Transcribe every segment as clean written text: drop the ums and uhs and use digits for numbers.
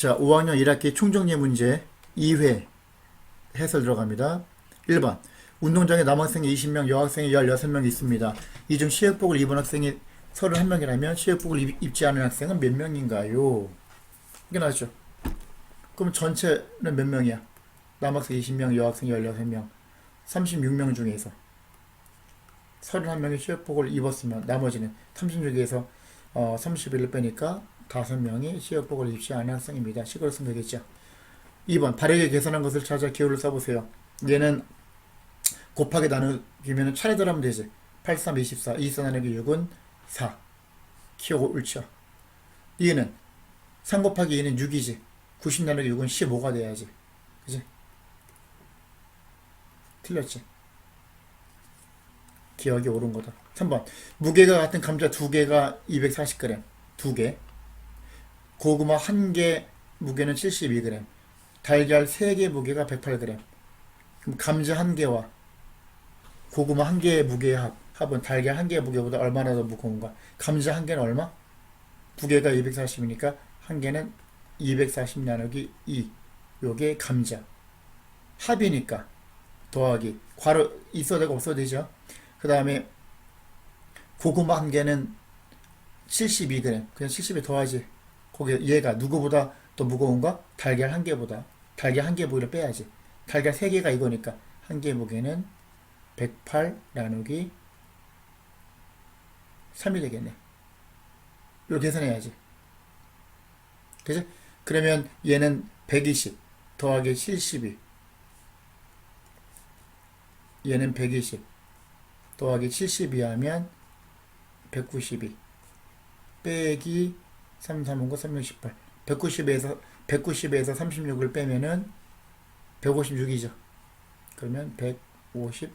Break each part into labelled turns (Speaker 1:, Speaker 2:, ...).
Speaker 1: 자, 5학년 1학기 총정리 문제 2회 해설 들어갑니다. 1번. 운동장에 남학생이 20명, 여학생이 16명 있습니다. 이 중 체육복을 입은 학생이 31명이라면 체육복을 입지 않은 학생은 몇 명인가요? 이게 나죠. 그럼 전체는 몇 명이야? 남학생 20명, 여학생 16명. 36명 중에서 31명이 체육복을 입었으면 나머지는 36에서 31을 빼니까 5명이 체육복을 입지 않은 학생입니다. 식으로 쓰면 되겠죠. 2번. 바르게 계산한 것을 찾아 기호를 써보세요. 얘는 곱하기 나누기면 차례대로 하면 되지. 8, 3, 24. 24 나누기 6은 4. 기호 옳죠. 얘는 3 곱하기 2는 6이지. 90 나누기 6은 15가 돼야지. 그지? 틀렸지. 기억이 옳은 거다. 3번. 무게가 같은 감자 2개가 240g. 2개. 고구마 1개 무게는 72g. 달걀 3개 무게가 108g. 그럼 감자 1개와 고구마 1개의 무게의 합은 달걀 1개의 무게보다 얼마나 더 무거운가? 감자 1개는 얼마? 2개가 240이니까 1개는 240 나누기 2. 요게 감자. 합이니까 더하기. 괄호 있어도 되고 없어도 되죠. 그 다음에 고구마 1개는 72g. 그냥 70에 더하지. 거기 얘가 누구보다 더 무거운가? 달걀 1개보다. 달걀 1개 무게를 빼야지. 달걀 3개가 이거니까 1개 무게는 108 나누기 3이 되겠네. 이렇게 계산해야지. 그치? 그러면 얘는 120 더하기 72. 얘는 120 더하기 72 하면 192 빼기 3, 3, 5, 3, 6, 18. 190에서 36을 빼면은 156이죠. 그러면 156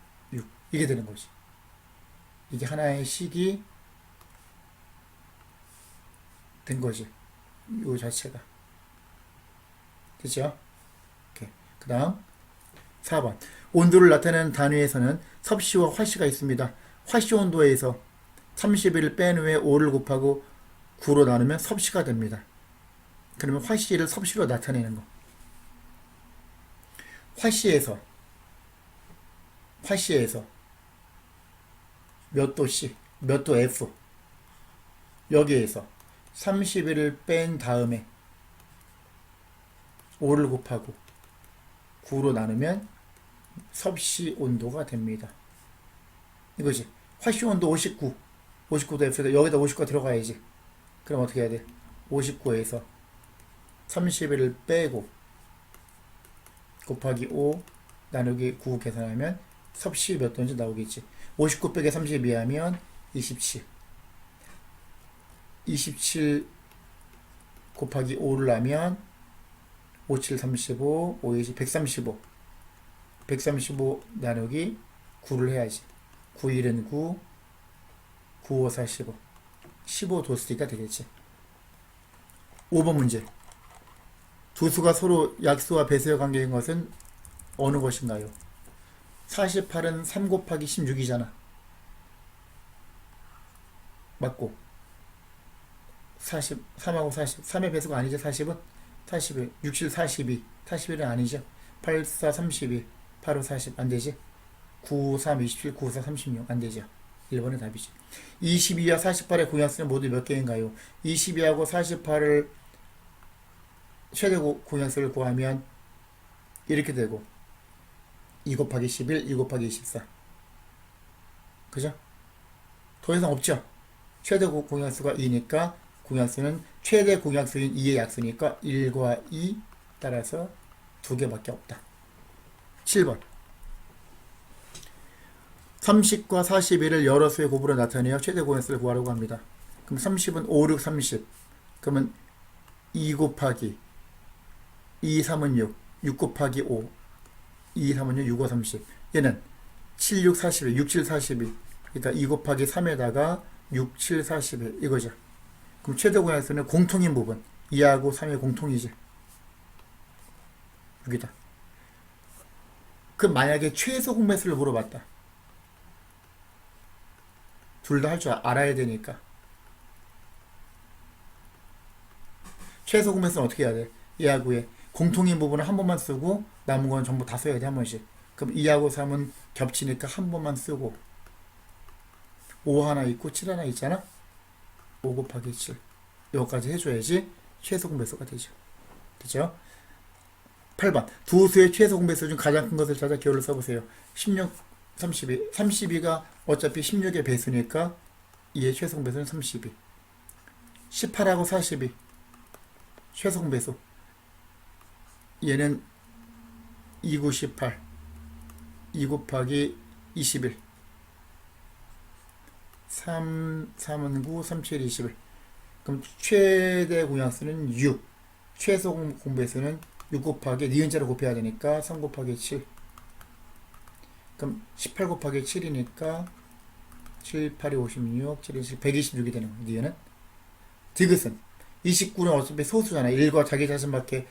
Speaker 1: 이게 되는 거지. 이게 하나의 식이 된 거지. 요 자체가. 됐죠? 그 다음 4번. 온도를 나타내는 단위에서는 섭씨와 화씨가 있습니다. 화씨 온도에서 31을 뺀 후에 5를 곱하고 9로 나누면 섭씨가 됩니다. 그러면 화씨를 섭씨로 나타내는 거. 화씨에서 몇 도 C, 몇 도 F 여기에서 31을 뺀 다음에 5를 곱하고 9로 나누면 섭씨 온도가 됩니다. 이거지. 화씨 온도 59도 F에서 여기다 59가 들어가야지. 그럼 어떻게 해야 돼? 59에서 31을 빼고 곱하기 5 나누기 9 계산하면 섭씨 몇 도인지 나오겠지. 59 빼기 32 하면 27. 27 곱하기 5를 하면 57, 35, 5, 20, 135. 135 나누기 9를 해야지. 9, 1은 9, 9, 5, 45. 15 도수가 되겠지. 5번 문제. 두 수가 서로 약수와 배수의 관계인 것은 어느 것인가요? 48은 3 곱하기 16이잖아. 맞고 40, 3하고 40 3의 배수가 아니죠. 40은 41, 67, 42 41은 아니죠. 8, 4, 32 8, 5, 40 안되지. 9, 3, 27 9, 4, 36 안되죠. 1번은 답이지. 22와 48의 공약수는 모두 몇 개인가요? 22하고 48을 최대 공약수를 구하면 이렇게 되고 2 곱하기 11, 2 곱하기 24. 그죠? 더 이상 없죠? 최대 공약수가 2니까 공약수는 최대 공약수인 2의 약수니까 1과 2 따라서 2개밖에 없다. 7번. 30과 41을 여러 수의 곱으로 나타내어 최대 공약수를 구하려고 합니다. 그럼 30은 5, 6, 30. 그러면 2 곱하기 2, 3은 6. 6 곱하기 5. 2, 3은 6, 6, 5, 30. 얘는 7, 6, 41. 6, 7, 42. 그러니까 2 곱하기 3에다가 6, 7, 41. 이거죠. 그럼 최대 공약수는 공통인 부분. 2하고 3의 공통이지. 여기다. 그럼 만약에 최소 공배수를 물어봤다. 둘 다 할 줄 알아야 되니까. 최소 공배수는 어떻게 해야 돼? 2하고에 공통인 부분은 한 번만 쓰고 남은 건 전부 다 써야 돼, 한 번씩. 그럼 2하고 3은 겹치니까 한 번만 쓰고 5 하나 있고 7 하나 있잖아. 5 곱하기 7 요거까지 해줘야지 최소 공배수가 되죠. 그죠? 8번 두 수의 최소 공배수 중 가장 큰 것을 찾아 기호를 써보세요. 16, 32 32가 어차피 16의 배수니까 이의 최소 공배수는 32. 18하고 42 최소 공배수 얘는 2, 9, 18 2 곱하기 21 3은 9, 3, 7, 21 그럼 최대 공약수는 6 최소 공배수는 6 곱하기 니은자를 곱해야 되니까 3 곱하기 7 그럼 18 곱하기 7이니까 7, 8이 56 7이 126이 되는 거예요. 니은은 디귿은 29는 어차피 소수잖아. 1과 자기 자신밖에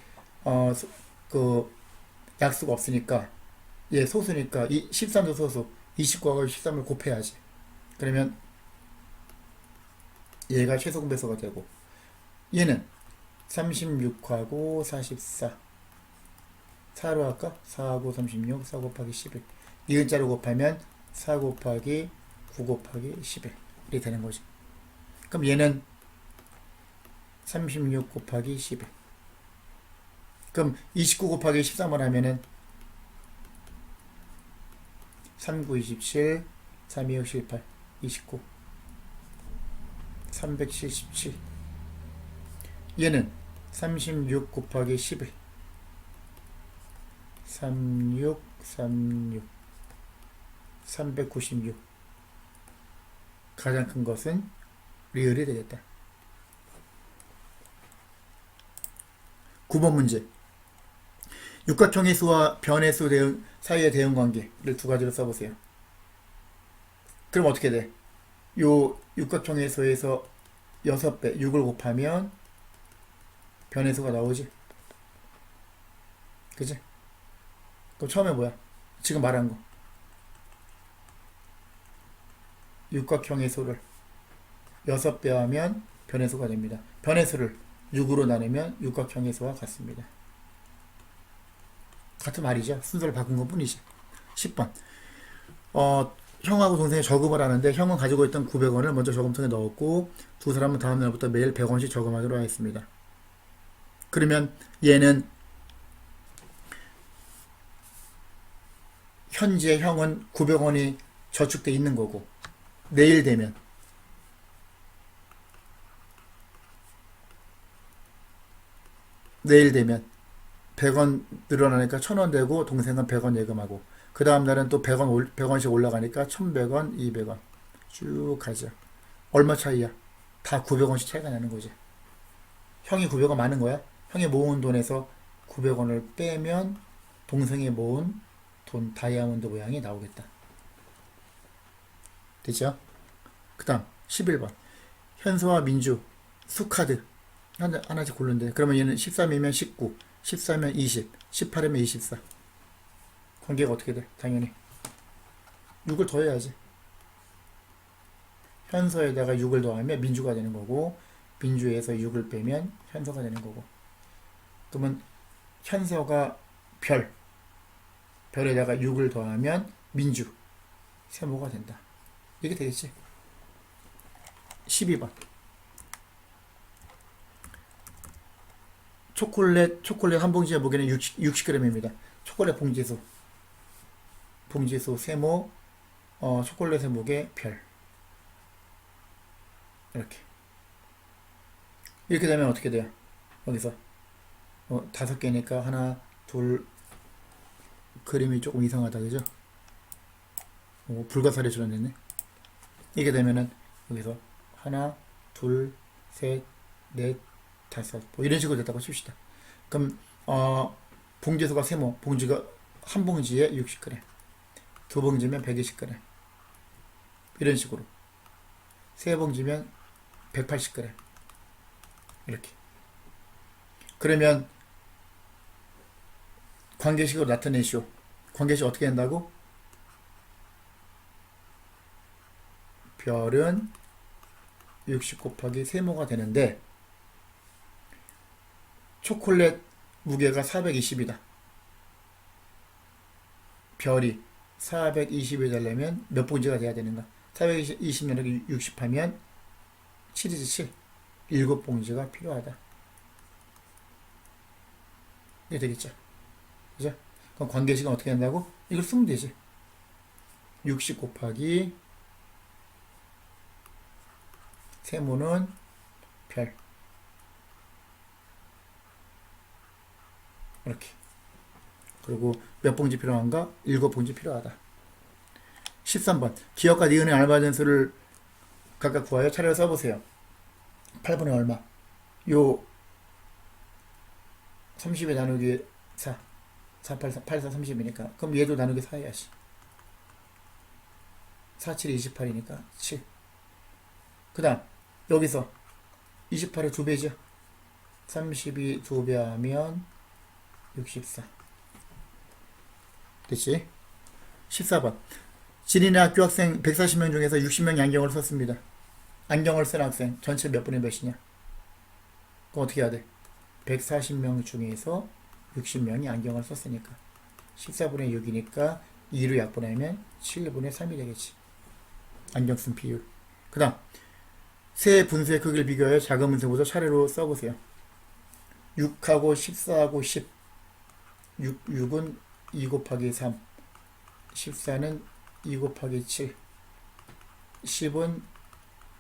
Speaker 1: 그 약수가 없으니까 얘 소수니까 13도 소수 29하고 13을 곱해야지. 그러면 얘가 최소 공배수가 되고 얘는 36하고 44 4로 할까? 4하고 36 4 곱하기 11 니은자로 곱하면 4 곱하기 9 곱하기 11이 되는 거지. 그럼 얘는 36 곱하기 11 그럼 29 곱하기 13을 하면은 3, 9, 27 3, 2, 6, 18 29 377 얘는 36 곱하기 11 36 36 396 가장 큰 것은 리을이 되겠다. 9번 문제 육각형의 수와 변의 수 사이의 대응관계를 두 가지로 써보세요. 그럼 어떻게 돼? 요 육각형의 수에서 6배 6을 곱하면 변의 수가 나오지. 그치? 그럼 처음에 뭐야? 지금 말한 거 육각형의 수를 6배 하면 변의 수가 됩니다. 변의 수를 6으로 나누면 육각형의 수와 같습니다. 같은 말이죠. 순서를 바꾼 것 뿐이지. 10번 형하고 동생이 저금을 하는데 형은 가지고 있던 900원을 먼저 저금통에 넣었고 두 사람은 다음 날부터 매일 100원씩 저금하기로 하였습니다. 그러면 얘는 현재 형은 900원이 저축돼 있는 거고 내일 되면 100원 늘어나니까 1000원 되고 동생은 100원 예금하고 그 다음 날은 또 100원씩 올라가니까 1100원 200원 쭉 가죠. 얼마 차이야? 다 900원씩 차이가 나는 거지. 형이 900원 많은 거야. 형이 모은 돈에서 900원을 빼면 동생이 모은 돈 다이아몬드 모양이 나오겠다. 됐죠? 그 다음 11번 현수와 민주 수카드 하나씩 고르는데 그러면 얘는 13이면 19 14면 20 18이면 24 관계가 어떻게 돼? 당연히 6을 더해야지. 현서에다가 6을 더하면 민주가 되는 거고 민주에서 6을 빼면 현서가 되는 거고 그러면 현서가 별에다가 6을 더하면 민주 세모가 된다. 이게 되겠지. 12번 초콜릿 한 봉지의 무게는 60g입니다. 초콜릿 봉지수 세모 초콜릿의 무게 별 이렇게 되면 어떻게 돼요? 여기서 5개니까 하나 둘 그림이 조금 이상하다 그죠? 불가사리 줄어냈네. 이게 되면은 여기서 하나 둘 셋 넷 다섯 이런 식으로 됐다고 칩시다. 그럼 봉지수가 세모 봉지가 한 봉지에 60g 두 봉지면 120g 이런 식으로 세 봉지면 180g 이렇게. 그러면 관계식으로 나타내시오. 관계식 어떻게 한다고? 별은 60 곱하기 세모가 되는데 초콜릿 무게가 420이다. 별이 420이 되려면 몇 봉지가 돼야 되는가? 420 나누기 60 하면 7이지 7. 7봉지가 필요하다. 이게 되겠죠? 그죠? 그럼 관계식은 어떻게 한다고? 이걸 쓰면 되지. 60 곱하기 세모는 별. 이렇게. 그리고 몇 봉지 필요한가? 7봉지 필요하다. 13번. 기억과 니은의 알맞은 수를 각각 구하여 차례로 써보세요. 8분의 얼마? 요 30에 나누기 4. 4, 8, 4, 8, 4, 30이니까. 그럼 얘도 나누기 4 해야지. 4, 7, 28이니까 7. 그 다음 여기서 28의 2배죠. 32 2배 하면 64. 됐지? 14번. 지린의 학교 학생 140명 중에서 60명이 안경을 썼습니다. 안경을 쓴 학생 전체 몇 분의 몇이냐? 그럼 어떻게 해야 돼? 140명 중에서 60명이 안경을 썼으니까 14분의 6이니까 2로 약분하면 7분의 3이 되겠지. 안경 쓴 비율. 그 다음 세 분수의 크기를 비교하여 작은 분수보다 차례로 써보세요. 6하고 14하고 10. 6은 2 곱하기 3. 14는 2 곱하기 7. 10은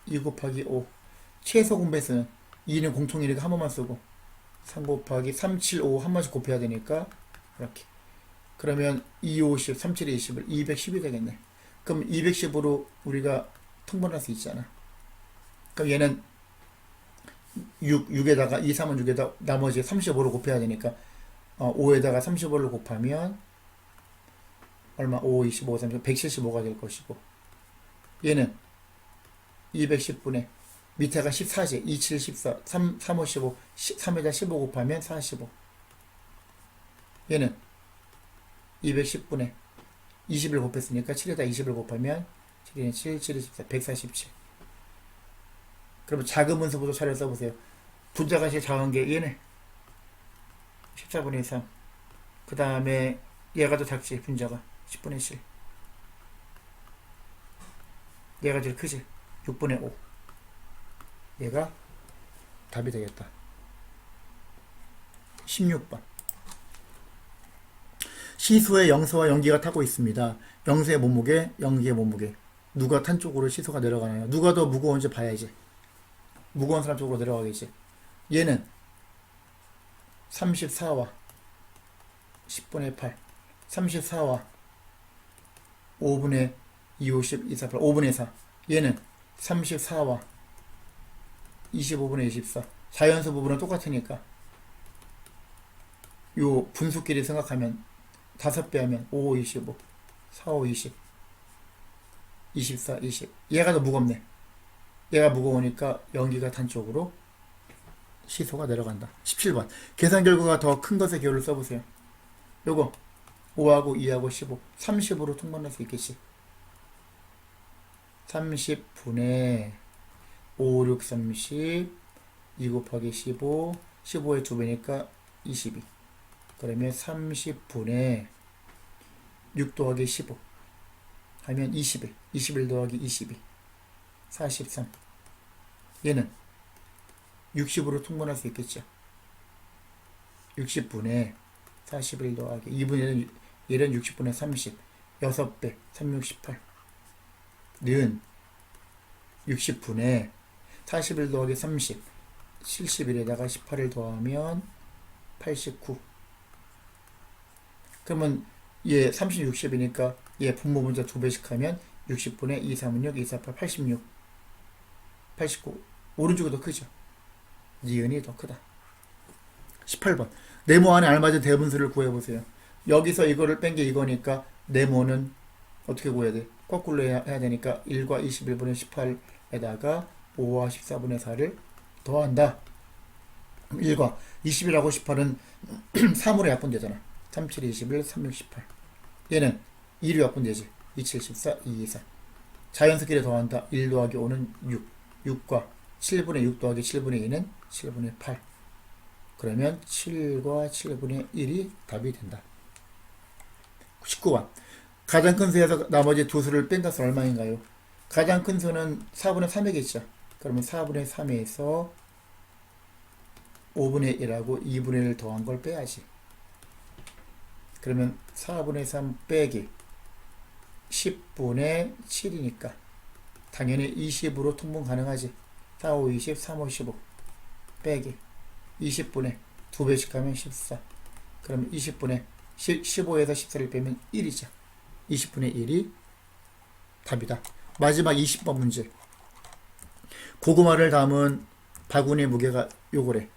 Speaker 1: 2 곱하기 5. 최소 공배수는 2는 공통이니까 한 번만 쓰고 3 곱하기 3, 7, 5 한 번씩 곱해야 되니까 이렇게. 그러면 2, 50, 3, 7, 20을 210이 되겠네. 그럼 210으로 우리가 통분할 수 있잖아. 그럼 얘는 6에다가 2, 3은 6에다 나머지 35로 곱해야 되니까 5에다가 35를 곱하면 얼마? 5, 25, 30, 175가 될 것이고 얘는 210분의 밑에가 14지. 2, 7, 14, 3, 5, 15 3에다 15 곱하면 45. 얘는 210분의 20을 곱했으니까 7에다 20을 곱하면 7에 7, 7에 14, 147. 그러면 작은 분수부터 차례 써보세요. 분자가 제일 작은 게 얘네 14분의 3. 그 다음에 얘가 더 작지. 분자가 10분의 7. 얘가 제일 크지. 6분의 5. 얘가 답이 되겠다. 16번. 시소의 영서와 연기가 타고 있습니다. 영서의 몸무게, 연기의 몸무게. 누가 탄 쪽으로 시소가 내려가나요? 누가 더 무거운지 봐야지. 무거운 사람 쪽으로 내려가겠지. 얘는 34와 10분의 8. 34와 5분의 2, 50, 2, 4, 8. 5분의 4. 얘는 34와 25분의 24. 자연수 부분은 똑같으니까 요 분수끼리 생각하면 5배 하면 5, 5, 25, 4, 5, 20, 24, 20. 얘가 더 무겁네. 얘가 무거우니까 연기가 탄 쪽으로 시소가 내려간다. 17번. 계산 결과가 더 큰 것의 기호를 써보세요. 요거 5하고 2하고 15. 30으로 통분할 수 있겠지. 30분의 5, 6, 30, 2 곱하기 15, 15의 2배니까 22. 그러면 30분의 6 더하기 15 하면 21. 21 더하기 22. 43. 얘는 60으로 통분할 수 있겠죠. 60분의 41 더하기 2분의 얘는 60분의 30. 6배. 368. 는 60분의 41 더하기 30. 71에다가 18을 더하면 89. 그러면 얘 30, 60이니까 얘 분모 분자 2배씩 하면 60분의 2, 3은 6, 2, 4, 8, 86. 89. 오른쪽이 더 크죠. 니은이 더 크다. 18번. 네모 안에 알맞은 대분수를 구해보세요. 여기서 이거를 뺀 게 이거니까 네모는 어떻게 구해야 돼? 거꾸로 해야 되니까 1과 21분의 18에다가 5와 14분의 4를 더한다. 1과 21하고 18은 3으로 약분되잖아. 3, 7, 21, 3, 6, 18. 얘는 2로 약분되지. 2, 7, 14, 2, 2, 4. 자연수끼리 더한다. 1 더하기 5는 6. 6과 7분의 6 더하기 7분의 2는 7분의 8. 그러면 7과 7분의 1이 답이 된다. 19번. 가장 큰 수에서 나머지 두 수를 뺀 값은 얼마인가요? 가장 큰 수는 4분의 3이겠죠. 그러면 4분의 3에서 5분의 1하고 2분의 1 더한 걸 빼야지. 그러면 4분의 3 빼기 10분의 7이니까 당연히 20으로 통분 가능하지. 4, 5, 20, 3, 5, 15 빼기 20분의 2배씩 하면 14. 그럼 20분의 15에서 14를 빼면 1이죠. 20분의 1이 답이다. 마지막 20번 문제. 고구마를 담은 바구니 무게가 요거래.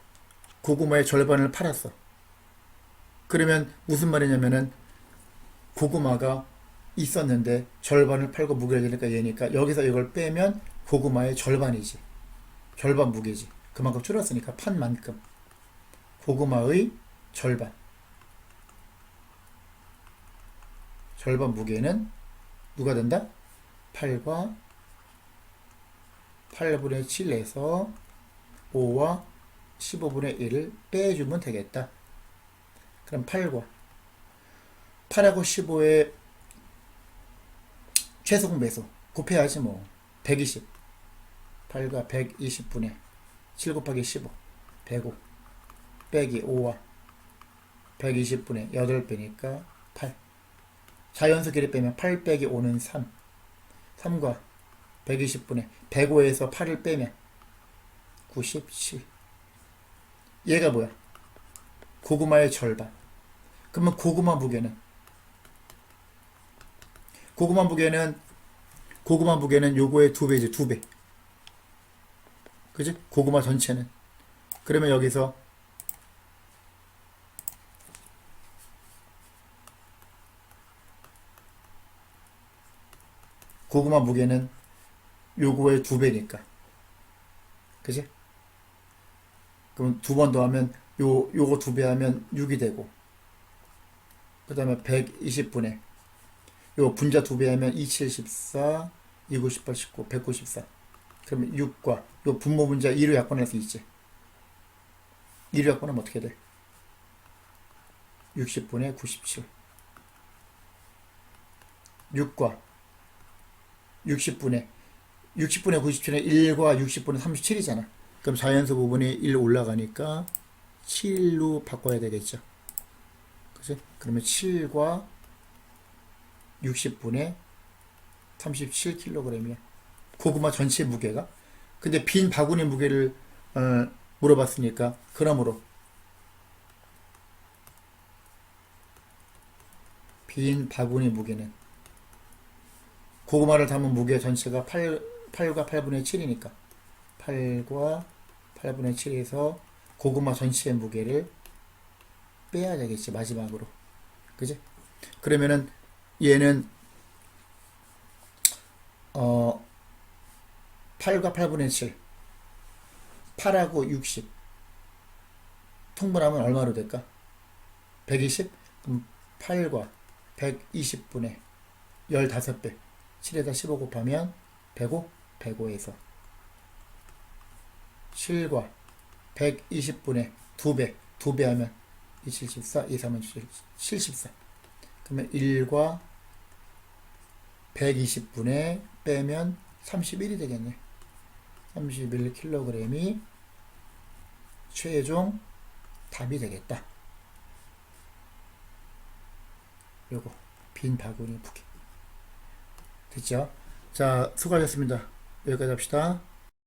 Speaker 1: 고구마의 절반을 팔았어. 그러면 무슨 말이냐면은 고구마가 있었는데 절반을 팔고 무게를 되니까 얘니까 여기서 이걸 빼면 고구마의 절반이지. 절반 무게지. 그만큼 줄었으니까 판 만큼. 고구마의 절반. 절반 무게는 누가 된다? 8과 8분의 7에서 5와 15분의 1을 빼주면 되겠다. 그럼 8하고 15의 최소공 배수 곱해야지 뭐. 120. 8과 120분의 7 곱하기 15 105 빼기 5와 120분의 8배니까 8. 자연수 길이 빼면 8 빼기 5는 3. 3과 120분의 105에서 8을 빼면 97. 얘가 뭐야? 고구마의 절반. 그러면 고구마 무게는 요거의 2배지. 2배. 그지? 고구마 전체는. 그러면 여기서 고구마 무게는 요거의 2배니까. 그지? 그럼 두 번 더하면 요거 2배 하면 6이 되고, 그 다음에 120분의 요 분자 2배 하면 2714 298 19 194. 그러면 6과 요 분모 분자 2로 약분할 수 있지. 2로 약분하면 어떻게 돼? 60분의 97. 6과 60분의 97에 1과 60분의 37이잖아. 그럼 자연수 부분이 1 올라가니까 7로 바꿔야 되겠죠. 그치? 그러면 7과 60분의 37kg이야. 고구마 전체 무게가. 근데 빈 바구니 무게를 물어봤으니까, 그러므로 빈 바구니 무게는 고구마를 담은 무게 전체가 8과 8분의 7이니까 8과 8분의 7에서 고구마 전체의 무게를 빼야 되겠지, 마지막으로. 그지? 그러면은 얘는 8과 8분의 7 8하고 60 통분하면 얼마로 될까? 120? 그럼 8과 120분의 15배 7에다 15 곱하면 105? 105에서 7과 120분의 2배 2배 하면 274 2, 3은 74. 그러면 1과 120분의 빼면 31이 되겠네. 31kg이 최종 답이 되겠다. 요거 빈 바구니 무게 됐죠? 자, 수고하셨습니다. 여기까지 합시다.